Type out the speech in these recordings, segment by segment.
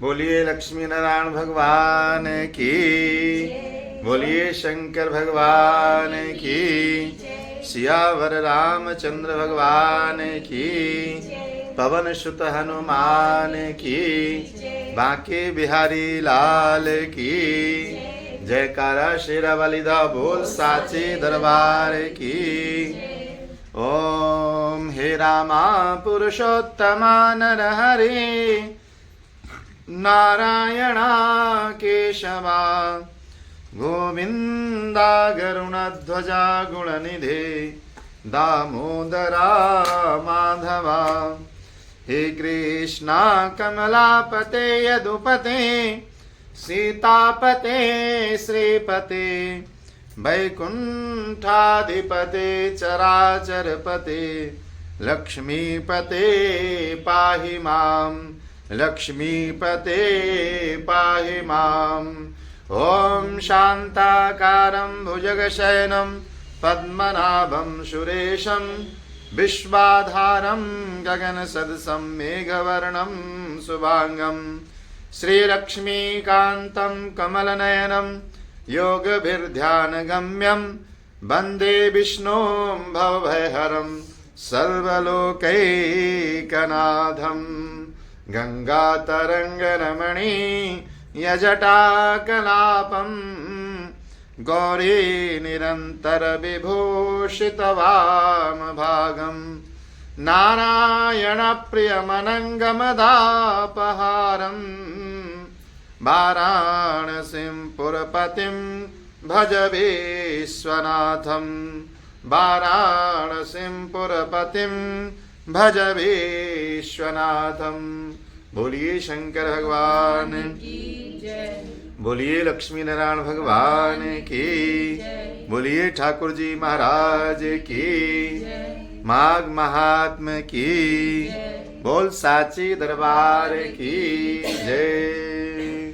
बोलिए लक्ष्मी नारायण भगवान की, बोलिए शंकर भगवान की, सियावर रामचंद्र भगवान की, पवन सुत हनुमान की, बांके बिहारी लाल की, जयकारा शेरा वालिदा बोल साचे दरबार की। ओम हे रामा पुरुषोत्तमा नरहरे नारायणा केशवा गोविंदा गरुणध्वजा गुणनिधे दामोदरा माधवा। हे कृष्णा कमलापते यदुपते सीतापते श्रीपते वैकुंठाधिपते चराचरपते लक्ष्मीपते पाहि मां, लक्ष्मीपते पाहि माम्। ॐ शान्ताकारं भुजगशयनं पद्मनाभं सुरेशं विश्वाधारं गगनसदृशं मेघवर्णं शुभांगं श्रीलक्ष्मीकान्तं कमलनयनं योगभिर्ध्यानगम्यं वन्दे विष्णुं भवभयहरं सर्वलोकैकनाथम्। गंगातरंगरमणी यजटाकलापं गौरी निरंतर विभूषितवामभागं नारायण प्रियमनंगमदापहारं वाराणसीं पुरपतिं भज विश्वनाथं, वाराणसीं पुरपतिं भज विश्वनाथम। बोलिए शंकर भगवान की, बोलिए लक्ष्मी नारायण भगवान की, बोलिए ठाकुर जी महाराज की, माघ महात्म की, बोल साची दरबार की जय।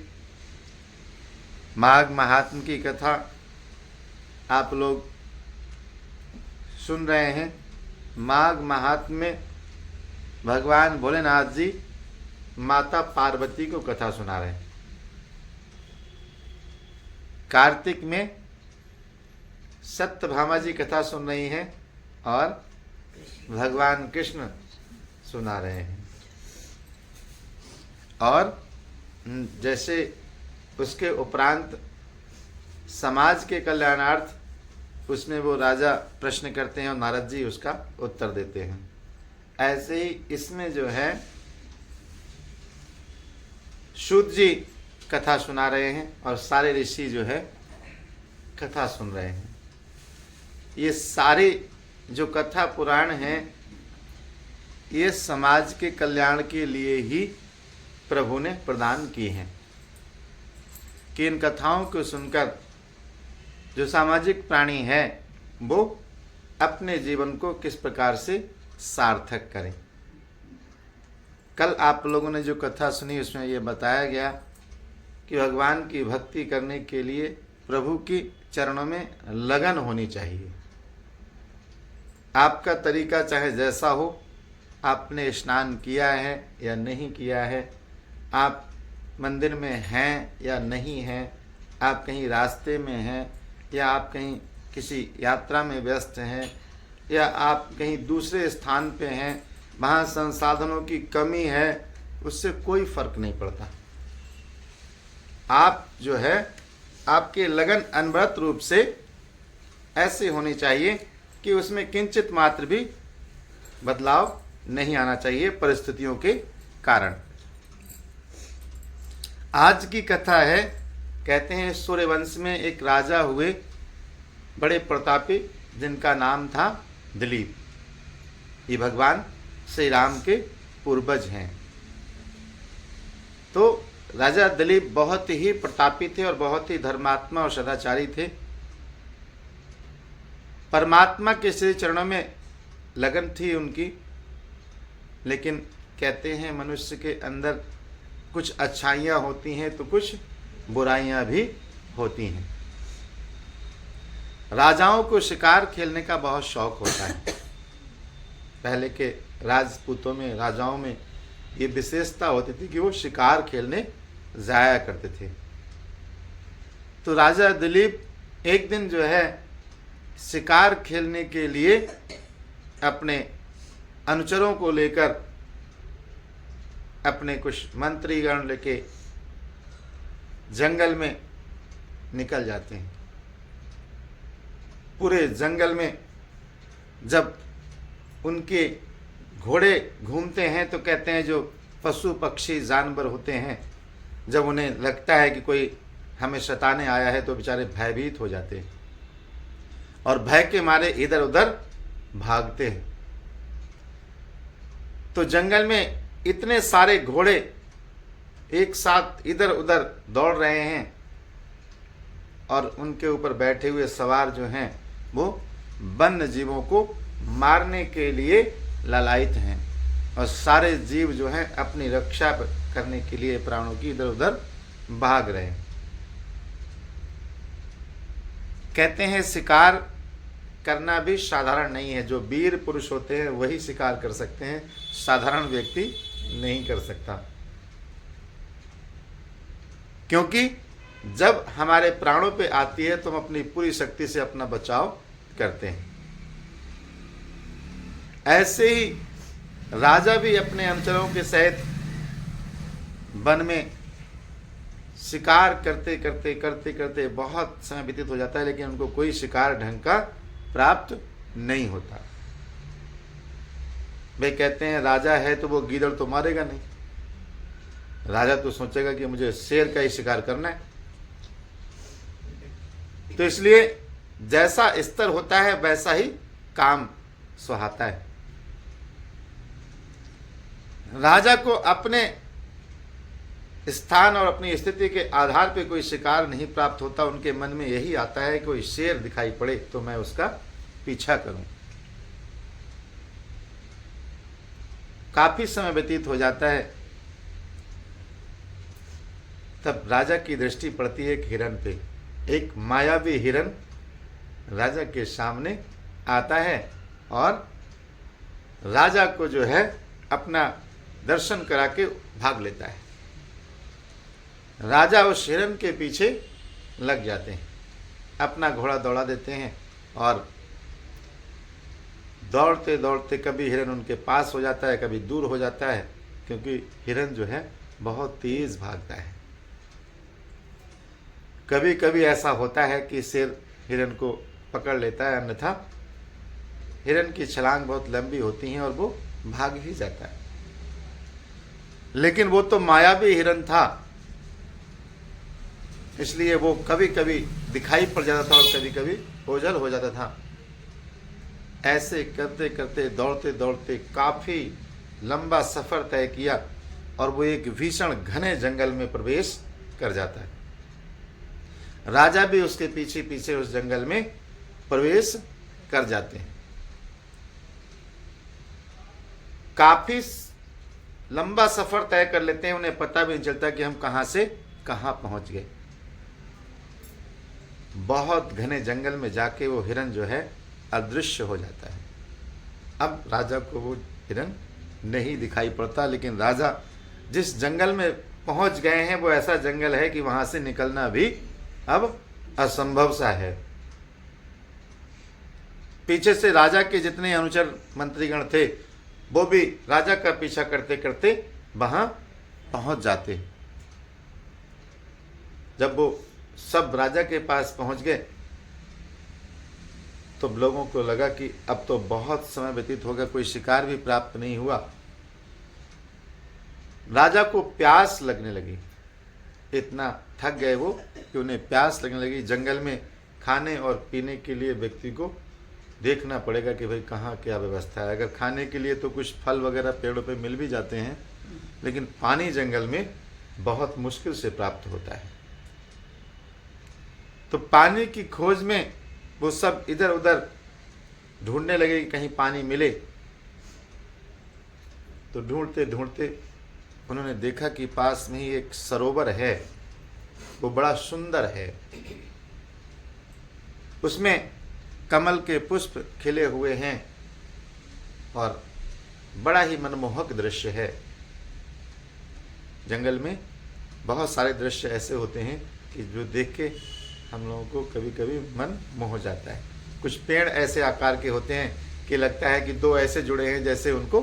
माघ महात्म की कथा आप लोग सुन रहे हैं। माघ महात्म में भगवान भोलेनाथ जी माता पार्वती को कथा सुना रहे हैं। कार्तिक में सत्यभामा जी कथा सुन रही हैं और भगवान कृष्ण सुना रहे हैं। और जैसे उसके उपरांत समाज के कल्याणार्थ उसमें वो राजा प्रश्न करते हैं और नारद जी उसका उत्तर देते हैं। ऐसे ही इसमें जो है सूत जी कथा सुना रहे हैं और सारे ऋषि जो है कथा सुन रहे हैं। ये सारे जो कथा पुराण हैं ये समाज के कल्याण के लिए ही प्रभु ने प्रदान की हैं कि इन कथाओं को सुनकर जो सामाजिक प्राणी है वो अपने जीवन को किस प्रकार से सार्थक करें। कल आप लोगों ने जो कथा सुनी उसमें ये बताया गया कि भगवान की भक्ति करने के लिए प्रभु की चरणों में लगन होनी चाहिए। आपका तरीका चाहे जैसा हो, आपने स्नान किया है या नहीं किया है, आप मंदिर में हैं या नहीं हैं, आप कहीं रास्ते में हैं या आप कहीं किसी यात्रा में व्यस्त हैं या आप कहीं दूसरे स्थान पे हैं, वहाँ संसाधनों की कमी है, उससे कोई फर्क नहीं पड़ता। आप जो है आपके लगन अनवरत रूप से ऐसे होनी चाहिए कि उसमें किंचित मात्र भी बदलाव नहीं आना चाहिए परिस्थितियों के कारण। आज की कथा है, कहते हैं सूर्यवंश में एक राजा हुए बड़े प्रतापी जिनका नाम था दिलीप। ये भगवान श्री राम के पूर्वज हैं। तो राजा दिलीप बहुत ही प्रतापी थे और बहुत ही धर्मात्मा और सदाचारी थे। परमात्मा के श्री चरणों में लगन थी उनकी, लेकिन कहते हैं मनुष्य के अंदर कुछ अच्छाइयाँ होती हैं तो कुछ बुराइयाँ भी होती हैं। राजाओं को शिकार खेलने का बहुत शौक होता है। पहले के राजपूतों में, राजाओं में ये विशेषता होती थी कि वो शिकार खेलने जाया करते थे। तो राजा दिलीप एक दिन जो है शिकार खेलने के लिए अपने अनुचरों को लेकर, अपने कुछ मंत्रीगण लेके जंगल में निकल जाते हैं। पूरे जंगल में जब उनके घोड़े घूमते हैं तो कहते हैं जो पशु पक्षी जानवर होते हैं, जब उन्हें लगता है कि कोई हमें सताने आया है तो बेचारे भयभीत हो जाते हैं और भय के मारे इधर उधर भागते हैं। तो जंगल में इतने सारे घोड़े एक साथ इधर उधर दौड़ रहे हैं और उनके ऊपर बैठे हुए सवार जो हैं वो वन्य जीवों को मारने के लिए लालायित हैं और सारे जीव जो हैं अपनी रक्षा करने के लिए प्राणों की इधर उधर भाग रहे हैं। कहते हैं शिकार करना भी साधारण नहीं है। जो वीर पुरुष होते हैं वही शिकार कर सकते हैं, साधारण व्यक्ति नहीं कर सकता। क्योंकि जब हमारे प्राणों पे आती है तो हम अपनी पूरी शक्ति से अपना बचाव करते हैं। ऐसे ही राजा भी अपने अनुचरों के सहित वन में शिकार करते करते करते करते बहुत समय व्यतीत हो जाता है, लेकिन उनको कोई शिकार ढंग का प्राप्त नहीं होता। वे कहते हैं राजा है तो वो गीदड़ तो मारेगा नहीं, राजा तो सोचेगा कि मुझे शेर का ही शिकार करना है। तो इसलिए जैसा स्तर होता है वैसा ही काम सुहाता है। राजा को अपने स्थान और अपनी स्थिति के आधार पर कोई शिकार नहीं प्राप्त होता। उनके मन में यही आता है कोई शेर दिखाई पड़े तो मैं उसका पीछा करूं। काफी समय व्यतीत हो जाता है, तब राजा की दृष्टि पड़ती है एक हिरण पे। एक मायावी हिरण राजा के सामने आता है और राजा को जो है अपना दर्शन करा के भाग लेता है। राजा उस हिरण के पीछे लग जाते हैं, अपना घोड़ा दौड़ा देते हैं और दौड़ते दौड़ते कभी हिरण उनके पास हो जाता है, कभी दूर हो जाता है, क्योंकि हिरण जो है बहुत तेज भागता है। कभी कभी ऐसा होता है कि शेर हिरण को पकड़ लेता है, अन्यथा हिरण की छलांग बहुत लंबी होती है और वो भाग ही जाता है। लेकिन वो तो मायावी हिरण था, इसलिए वो कभी कभी दिखाई पड़ जाता था और कभी कभी ओझल हो जाता था। ऐसे करते करते दौड़ते दौड़ते काफी लंबा सफर तय किया और वो एक भीषण घने जंगल में प्रवेश कर जाता है। राजा भी उसके पीछे पीछे उस जंगल में प्रवेश कर जाते हैं। काफी लंबा सफर तय कर लेते हैं, उन्हें पता भी नहीं चलता कि हम कहां से कहां पहुंच गए। बहुत घने जंगल में जाके वो हिरण जो है अदृश्य हो जाता है। अब राजा को वो हिरण नहीं दिखाई पड़ता, लेकिन राजा जिस जंगल में पहुंच गए हैं वो ऐसा जंगल है कि वहां से निकलना भी अब असंभव सा है। पीछे से राजा के जितने अनुचर मंत्रीगण थे वो भी राजा का पीछा करते करते वहां पहुंच जाते। जब वो सब राजा के पास पहुंच गए तो लोगों को लगा कि अब तो बहुत समय व्यतीत हो गया, कोई शिकार भी प्राप्त नहीं हुआ। राजा को प्यास लगने लगी, इतना थक गए वो कि उन्हें प्यास लगने लगी। जंगल में खाने और पीने के लिए व्यक्ति को देखना पड़ेगा कि भाई कहाँ क्या व्यवस्था है। अगर खाने के लिए तो कुछ फल वगैरह पेड़ों पे मिल भी जाते हैं, लेकिन पानी जंगल में बहुत मुश्किल से प्राप्त होता है। तो पानी की खोज में वो सब इधर उधर ढूंढने लगे कि कहीं पानी मिले। तो ढूंढते ढूंढते उन्होंने देखा कि पास में ही एक सरोवर है, वो बड़ा सुंदर है। उसमें कमल के पुष्प खिले हुए हैं और बड़ा ही मनमोहक दृश्य है। जंगल में बहुत सारे दृश्य ऐसे होते हैं कि जो देख के हम लोगों को कभी कभी मन मोह हो जाता है। कुछ पेड़ ऐसे आकार के होते हैं कि लगता है कि दो ऐसे जुड़े हैं जैसे उनको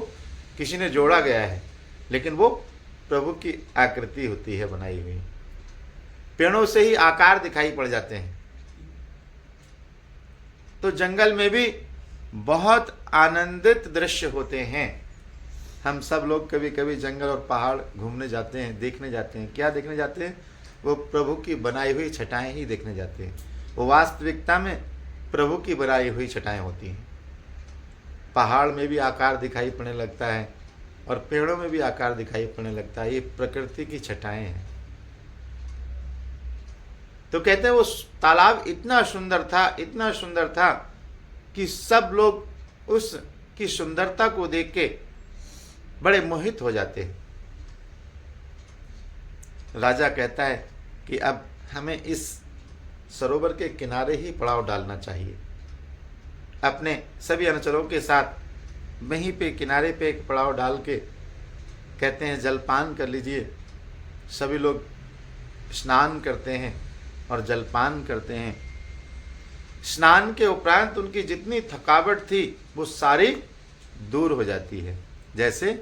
किसी ने जोड़ा गया है, लेकिन वो प्रभु की आकृति होती है बनाई हुई। पेड़ों से ही आकार दिखाई पड़ जाते हैं। तो जंगल में भी बहुत आनंदित दृश्य होते हैं। हम सब लोग कभी कभी जंगल और पहाड़ घूमने जाते हैं, देखने जाते हैं। क्या देखने जाते हैं? वो प्रभु की बनाई हुई छटाएं ही देखने जाते हैं। वो वास्तविकता में प्रभु की बनाई हुई छटाएं होती हैं। पहाड़ में भी आकार दिखाई पड़ने लगता है और पेड़ों में भी आकार दिखाई पड़ने लगता है। ये प्रकृति की छटाएं हैं। तो कहते हैं वो तालाब इतना सुंदर था कि सब लोग उसकी सुंदरता को देख के बड़े मोहित हो जाते हैं। राजा कहता है कि अब हमें इस सरोवर के किनारे ही पड़ाव डालना चाहिए। अपने सभी अनुचरों के साथ वहीं पे किनारे पे एक पड़ाव डाल के कहते हैं जलपान कर लीजिए। सभी लोग स्नान करते हैं और जलपान करते हैं। स्नान के उपरांत उनकी जितनी थकावट थी वो सारी दूर हो जाती है। जैसे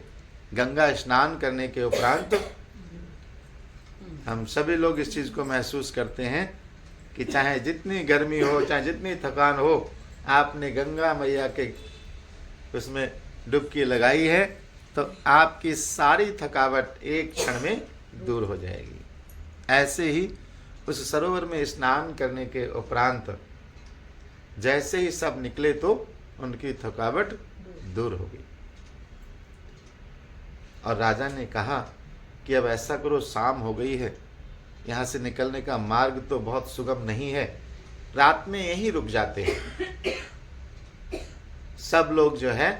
गंगा स्नान करने के उपरांत हम सभी लोग इस चीज़ को महसूस करते हैं कि चाहे जितनी गर्मी हो, चाहे जितनी थकान हो, आपने गंगा मैया के उसमें डुबकी लगाई है तो आपकी सारी थकावट एक क्षण में दूर हो जाएगी। ऐसे ही उस सरोवर में स्नान करने के उपरांत जैसे ही सब निकले तो उनकी थकावट दूर हो गई। और राजा ने कहा कि अब ऐसा करो, शाम हो गई है, यहाँ से निकलने का मार्ग तो बहुत सुगम नहीं है, रात में यहीं रुक जाते हैं। सब लोग जो है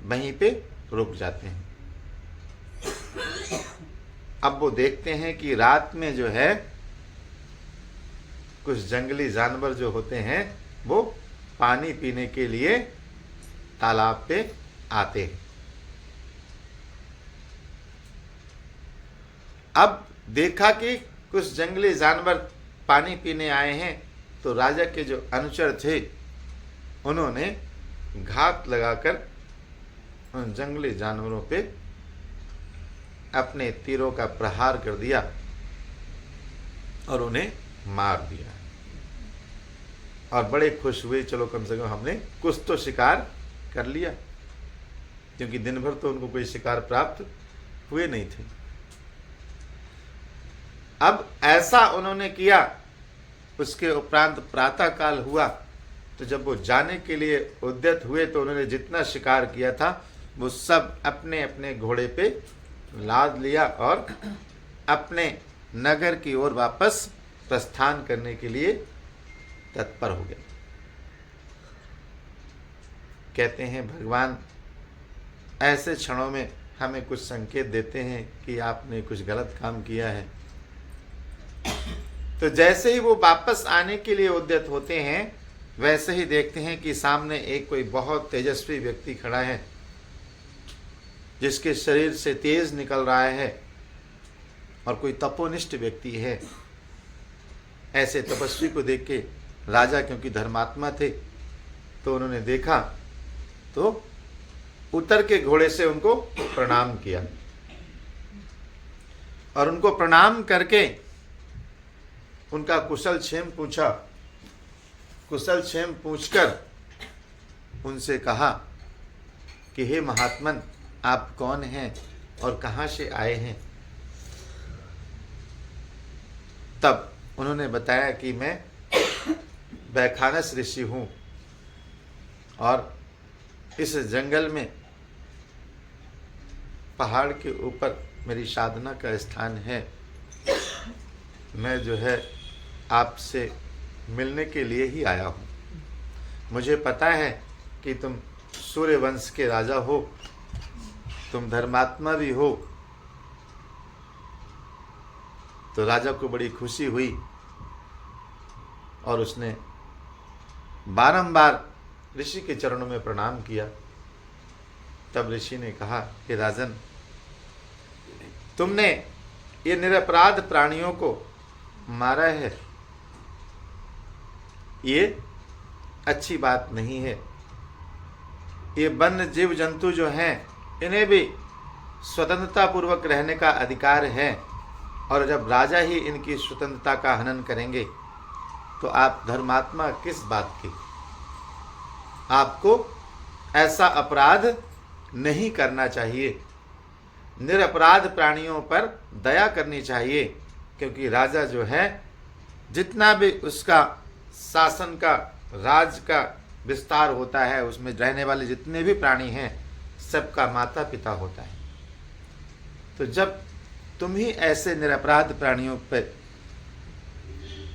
वहीं पे रुक जाते हैं। अब वो देखते हैं कि रात में जो है कुछ जंगली जानवर जो होते हैं वो पानी पीने के लिए तालाब पे आते हैं। अब देखा कि कुछ जंगली जानवर पानी पीने आए हैं तो राजा के जो अनुचर थे उन्होंने घात लगाकर उन जंगली जानवरों पे अपने तीरों का प्रहार कर दिया और उन्हें मार दिया। और बड़े खुश हुए, चलो कम से कम हमने कुछ तो शिकार कर लिया, क्योंकि दिन भर तो उनको कोई शिकार प्राप्त हुए नहीं थे। अब ऐसा उन्होंने किया। उसके उपरांत प्रातः काल हुआ तो जब वो जाने के लिए उद्यत हुए तो उन्होंने जितना शिकार किया था वो सब अपने अपने घोड़े पे लाद लिया और अपने नगर की ओर वापस प्रस्थान करने के लिए तत्पर हो गए। कहते हैं भगवान ऐसे क्षणों में हमें कुछ संकेत देते हैं कि आपने कुछ गलत काम किया है। तो जैसे ही वो वापस आने के लिए उद्यत होते हैं वैसे ही देखते हैं कि सामने एक कोई बहुत तेजस्वी व्यक्ति खड़ा है जिसके शरीर से तेज निकल रहा है और कोई तपोनिष्ठ व्यक्ति है। ऐसे तपस्वी को देख के राजा, क्योंकि धर्मात्मा थे, तो उन्होंने देखा तो उतर के घोड़े से उनको प्रणाम किया और उनको प्रणाम करके उनका कुशल क्षेम पूछा। कुशल क्षेम पूछकर उनसे कहा कि हे महात्मन, आप कौन हैं और कहाँ से आए हैं? तब उन्होंने बताया कि मैं वैखानस ऋषि हूँ और इस जंगल में पहाड़ के ऊपर मेरी साधना का स्थान है। मैं जो है आपसे मिलने के लिए ही आया हूँ। मुझे पता है कि तुम सूर्य वंश के राजा हो, तुम धर्मात्मा भी हो। तो राजा को बड़ी खुशी हुई और उसने बारंबार ऋषि के चरणों में प्रणाम किया। तब ऋषि ने कहा कि राजन, तुमने ये निरपराध प्राणियों को मारा है, ये अच्छी बात नहीं है। ये वन्य जीव जंतु जो हैं, इन्हें भी स्वतंत्रता पूर्वक रहने का अधिकार है, और जब राजा ही इनकी स्वतंत्रता का हनन करेंगे तो आप धर्मात्मा किस बात की? आपको ऐसा अपराध नहीं करना चाहिए। निरपराध प्राणियों पर दया करनी चाहिए, क्योंकि राजा जो है, जितना भी उसका शासन का, राज का विस्तार होता है, उसमें रहने वाले जितने भी प्राणी हैं, सबका माता पिता होता है। तो जब तुम ही ऐसे निरपराध प्राणियों पर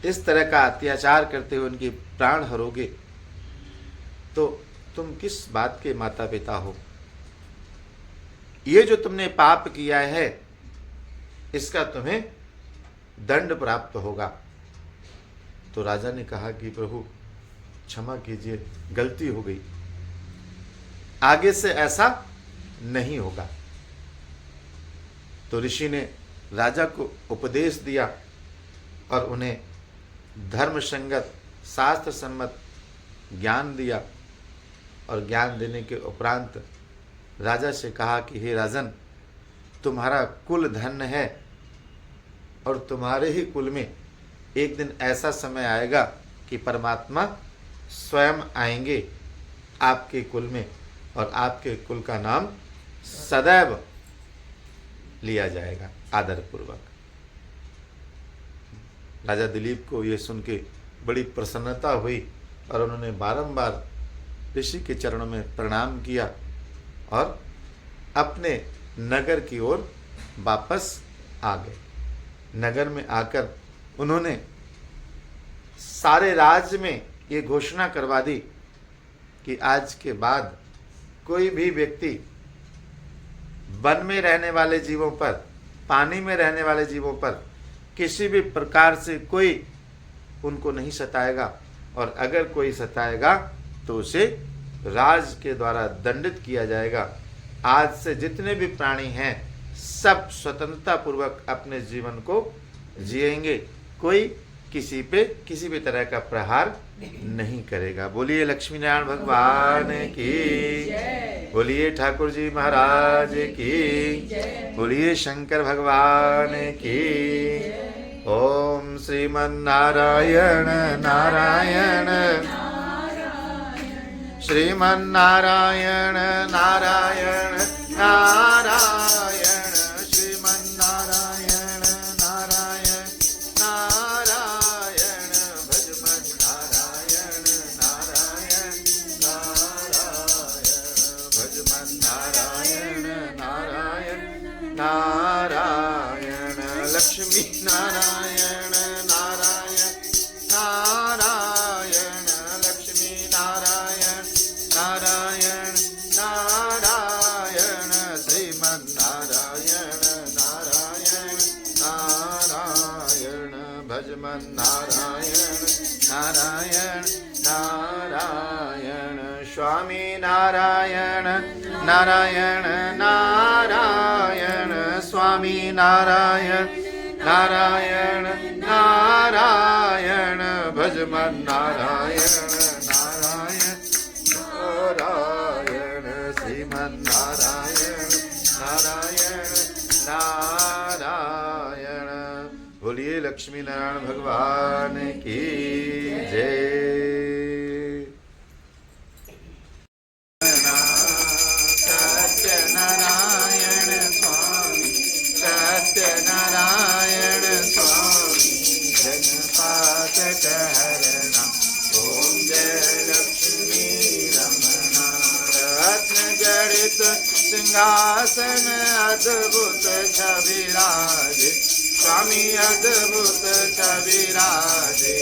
इस तरह का अत्याचार करते हुए उनके प्राण हरोगे, तो तुम किस बात के माता पिता हो? ये जो तुमने पाप किया है, इसका तुम्हें दंड प्राप्त होगा। तो राजा ने कहा कि प्रभु क्षमा कीजिए, गलती हो गई, आगे से ऐसा नहीं होगा। तो ऋषि ने राजा को उपदेश दिया और उन्हें धर्म संगत, शास्त्र सम्मत ज्ञान दिया, और ज्ञान देने के उपरांत राजा से कहा कि हे राजन, तुम्हारा कुल धन्य है, और तुम्हारे ही कुल में एक दिन ऐसा समय आएगा कि परमात्मा स्वयं आएंगे आपके कुल में, और आपके कुल का नाम सदैव लिया जाएगा आदर पूर्वक। राजा दिलीप को ये सुन के बड़ी प्रसन्नता हुई, और उन्होंने बारंबार ऋषि के चरणों में प्रणाम किया और अपने नगर की ओर वापस आ गए। नगर में आकर उन्होंने सारे राज्य में ये घोषणा करवा दी कि आज के बाद कोई भी व्यक्ति वन में रहने वाले जीवों पर, पानी में रहने वाले जीवों पर किसी भी प्रकार से कोई उनको नहीं सताएगा, और अगर कोई सताएगा तो उसे राज के द्वारा दंडित किया जाएगा। आज से जितने भी प्राणी हैं, सब स्वतंत्रता पूर्वक अपने जीवन को जिएंगे, कोई किसी पे किसी भी तरह का प्रहार नहीं करेगा। बोलिए लक्ष्मी नारायण भगवान की, बोलिए ठाकुर जी महाराज की, बोलिए शंकर भगवान की। ओम श्रीमन्नारायण नारायण श्रीमन्नारायण नारायण नारायण श्रीमन्नारायण नारायण नारायण भजमन्नारायण नारायण नारायण भजमन्नारायण नारायण नारायण लक्ष्मी नारायण नारायण नारायण लक्ष्मी नारायण नारायण नारायण श्रीमन्नारायण नारायण नारायण भजमन्नारायण नारायण नारायण स्वामी नारायण नारायण नारायण स्वामी नारायण नारायण नारायण भजमन्नारायण नारायण नारायण श्रीमन्नारायण नारायण नारायण। बोलिए लक्ष्मी नारायण भगवान की जय। सत्यनारायण स्वामी, सत्यनारायण स्वामी, जगपातक हरणा, ओम जय लक्ष्मी रमणा। रत्न जड़ित सिंहासन अद्भुत छविराजे, स्वामी अद्भुत छविराजे।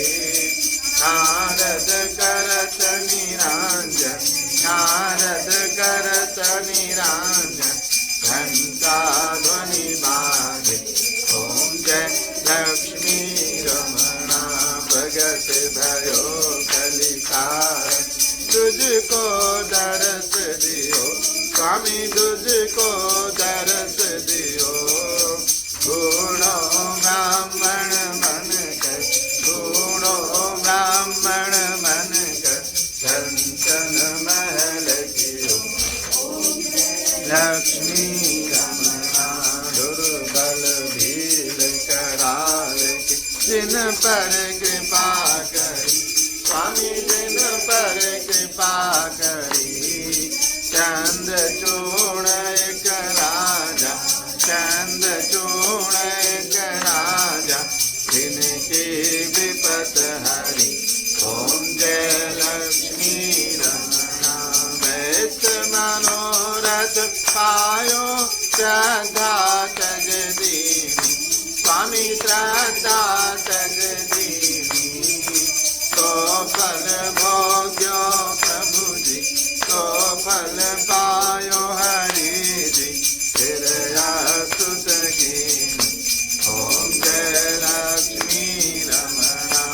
नारद करत निरंजन, नारद करत निरंजन, घंटा ध्वनि बाजे, ओम जय लक्ष्मी रमणा। भगत भयो कलिकार, तुझको दरस दियो, स्वामी तुझको दरस दियो। गुण जिन पर कृपा करी, स्वामी जिन पर कृपा करी। चंद्रचूड़ एक राजा, चंद्रचूड़ एक राजा, जिनकी विपत हरि। ओम जय लक्ष्मी रमणा। वैष्ण मनोरथ पायो श्रद्धा तज दीनी, स्वामी श्रद्धा तज दीनी। तो फल भोग्यो प्रभु जी, तो फल पायो हरि जी, फिर सुत कीनी। ओम जय लक्ष्मी रमणा।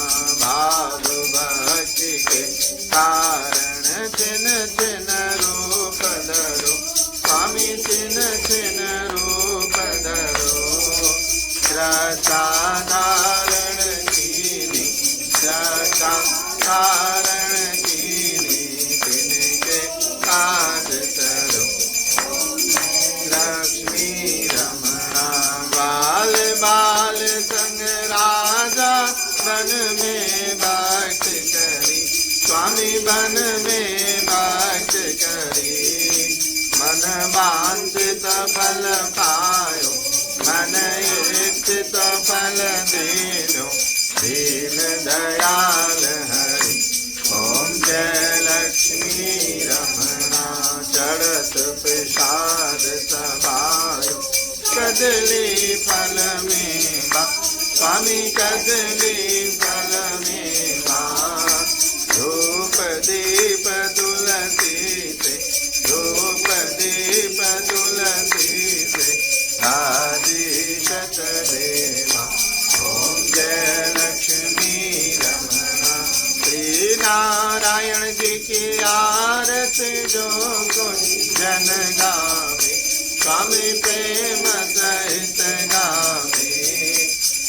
भाव भक्ति के कारण छिन छिन रूप धरो, स्वामी छिन छिन रूप धरो। श्रद्धा धारण कीनी, श्रद्धा धारण कीनी, तिनके काज करो। लक्ष्मी रमणा। बाल बाल संग राजा वन में भक्त करी, स्वामी वन में भक्त करी। मन वांछित फल पायो, मन इच्छित फल दीनो, दीन दयाल हरि। ओम जय लक्ष्मी रमणा। चढ़त प्रसाद सभायो, कदली फल में बा, स्वामी कदली फल में बा। धूप दीप तुलसी से, धूप दीप तुलसी से, आदिशत देवा। ओम जय लक्ष्मी रमणा। श्री नारायण जी की आरत जो कोई जन गावे, स्वामी प्रेम सहित गावे।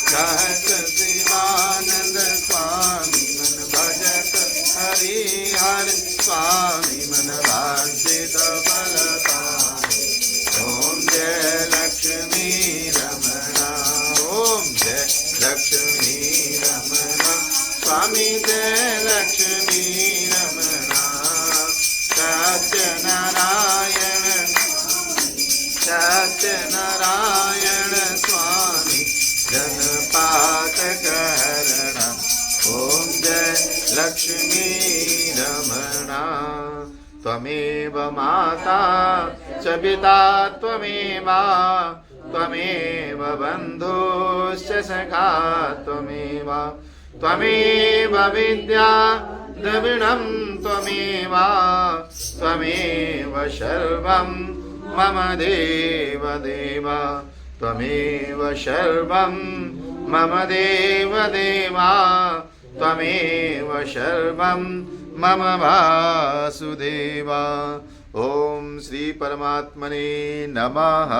कहत शिवानंद स्वामी मन भजत हरि हर, स्वामी मन वांछित फल पावे। ओम जय लक्ष्मी रमणा। ओम जय लक्ष्मी रमणा। स्वामी जय लक्ष्मी रमणा। सत्यनारायण, सत्यनारायण स्वामी जनपातक हरण। ओम जय लक्ष्मी रमणा। त्वमेव माता च पिता त्वमेव, त्वमेव बन्धुश्च सखा त्वमेव, त्वमेव विद्या द्रविणं त्वमेव, त्वमेव सर्वं मम देव देव, त्वमेव सर्वं मम देव देव, त्वमेव सर्वं मम वासुदेव। ओम श्री परमात्मने नमः।